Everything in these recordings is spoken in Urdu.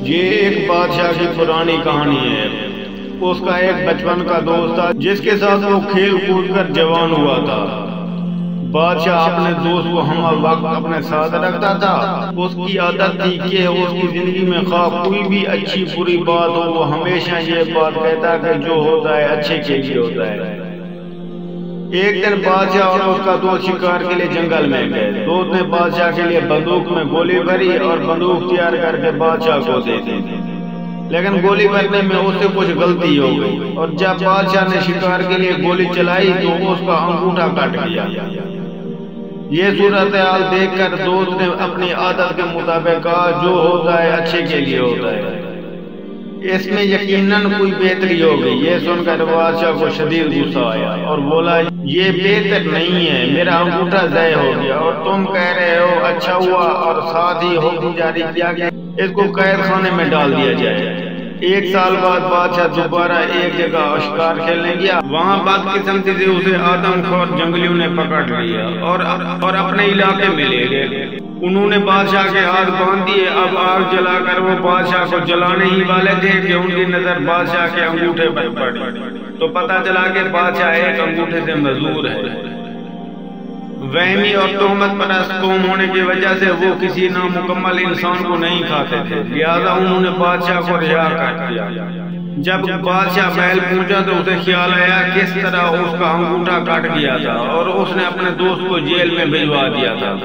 یہ ایک بادشاہ کی پرانی کہانی ہے۔ اس کا ایک بچپن کا دوست تھا جس کے ساتھ وہ کھیل کود کر جوان ہوا تھا۔ بادشاہ اپنے دوست کو ہم وقت اپنے ساتھ رکھتا تھا۔ اس کی عادت تھی کہ اس کی زندگی میں خواہ کوئی بھی اچھی بری بات ہو، وہ ہمیشہ یہ بات کہتا کہ جو ہوتا ہے اچھے کے لیے ہوتا ہے۔ ایک دن بادشاہ اور اس کا دوست شکار کے لیے جنگل میں گئے۔ دوست نے بادشاہ کے لیے بندوق میں گولی بھری اور بندوق تیار کر کے بادشاہ کو دے دی، لیکن گولی بھرنے میں اس سے کچھ غلطی ہو گئی اور جب بادشاہ نے شکار کے لیے گولی چلائی تو اس کا انگوٹھا کٹ گیا۔ یہ صورتحال دیکھ کر دوست نے اپنی عادت کے مطابق کہا جو ہوتا ہے اچھے کے لیے ہوتا ہے، اس میں یقیناً کوئی بہتری ہوگی۔ یہ سن کر بادشاہ کو شدید غصہ آیا اور بولا یہ بہتر نہیں ہے، میرا انگوٹھا ضائع ہو گیا اور تم کہہ رہے ہو اچھا ہوا، اور ساتھ ہی حکم جاری کیا کہ اس کو قید خانے میں ڈال دیا جائے۔ ایک سال بعد بادشاہ دوبارہ ایک جگہ شکار کھیلنے گیا۔ وہاں بدقسمتی سے اسے آدم خور جنگلیوں نے پکڑ لیا اور اپنے علاقے میں لے گئے۔ انہوں نے بادشاہ کے ہاتھ باندھ دیے۔ اب آگ جلا کر وہ بادشاہ کو جلانے ہی والے تھے کہ ان کی نظر بادشاہ کے انگوٹھے پر پڑی تو پتہ چلا کہ بادشاہ ایک انگوٹھے سے معذور ہے۔ وہمی اور تہمت پرست قوم ہونے کی وجہ سے وہ کسی نامکمل انسان کو نہیں کھاتے تھے، لہذا انہوں نے بادشاہ کو رہا کر دیا۔ جب بادشاہ محل پہنچا تو اسے خیال آیا کس طرح اس کا انگوٹھا کٹ گیا تھا اور اس نے اپنے دوست کو جیل میں بھجوا دیا تھا۔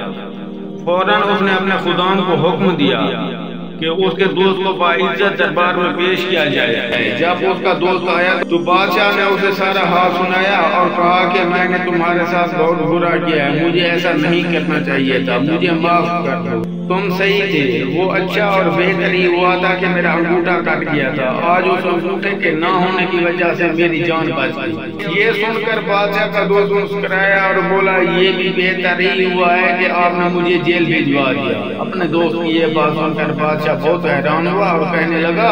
فوراً اس نے اپنے خدام کو حکم دیا کہ اس کے دوست کو باعزت دربار میں پیش کیا جائے۔ جب اس کا دوست آیا تو بادشاہ نے اسے سارا حال سنایا اور کہا کہ میں نے تمہارے ساتھ بہت برا کیا ہے، مجھے ایسا نہیں کرنا چاہیے تھا، مجھے معاف کر دو، تم صحیح تھے، وہ اچھا اور بہتر ہی ہوا تھا کہ میرا انگوٹھا کٹ گیا تھا، آج اس انگوٹھے کے نہ ہونے کی وجہ سے میری جان بچ گئی۔ یہ سن کر بادشاہ کا دوست مسکرایا اور بولا یہ بھی بہتر ہی ہوا ہے کہ آپ نے مجھے جیل بھجوا دیا۔ اپنے دوست کی یہ بات سن کر بادشاہ بہت حیران ہوا اور کہنے لگا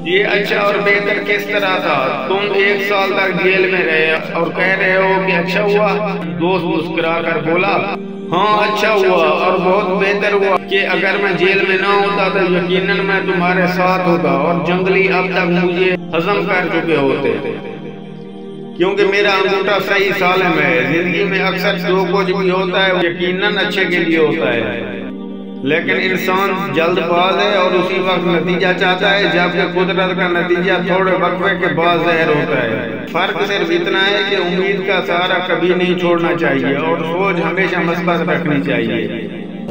یہ اچھا اور بہتر کس طرح تھا؟ تم ایک سال تک جیل میں رہے اور کہہ رہے ہو کہ اچھا ہوا؟ دوست مسکرا کر بولا ہاں اچھا ہوا اور بہت بہتر ہوا کہ اگر میں جیل میں نہ ہوتا تو یقیناً میں تمہارے ساتھ ہوتا اور جنگلی اب تک مجھے ہضم کر چکے ہوتے، کیونکہ میرا انگوٹھا صحیح سالم ہے۔ زندگی میں اکثر جو کچھ بھی ہوتا ہے یقیناً اچھے کے لیے ہوتا ہے، لیکن انسان جلد باز ہے اور اسی وقت نتیجہ چاہتا ہے، جبکہ قدرت کا نتیجہ تھوڑے وقفے کے بعد ظاہر ہوتا ہے۔ فرق صرف اتنا ہے کہ امید کا سہارا کبھی نہیں چھوڑنا چاہیے اور سوچ ہمیشہ مثبت رکھنی چاہیے۔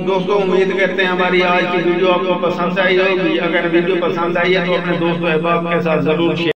دوستو امید کرتے ہیں ہماری آج کی ویڈیو آپ کو پسند آئی ہوگی۔ اگر ویڈیو پسند آئی ہے تو اپنے دوستوں احباب کے ساتھ ضرور شیئر